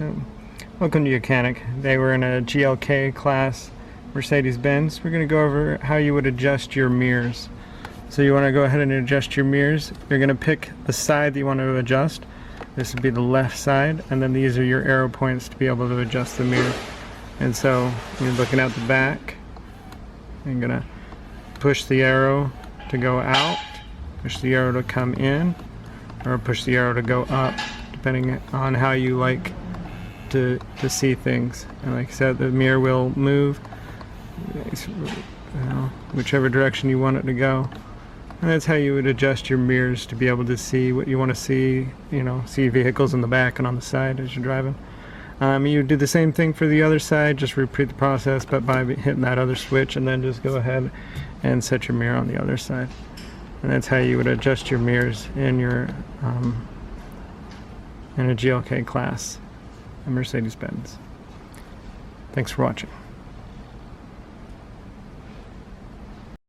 So, welcome to YOUCANIC. Today we're in a glk-class Mercedes-Benz. We're going to go over how you would adjust your mirrors. So you want to go ahead and adjust your mirrors. You're going to pick the side that you want to adjust. This would be the left side, and then these are your arrow points to be able to adjust the mirror. And so you're looking at the back. You're going to push the arrow to go out, push the arrow to come in, or push the arrow to go up, depending on how you like to see things. And like I said, the mirror will move whichever direction you want it to go. And that's how you would adjust your mirrors to be able to see what you want to see, see vehicles in the back and on the side as you're driving. You do the same thing for the other side, just repeat the process, but by hitting that other switch, and then just go ahead and set your mirror on the other side. And that's how you would adjust your mirrors in your in a glk class, a Mercedes-Benz. Thanks for watching.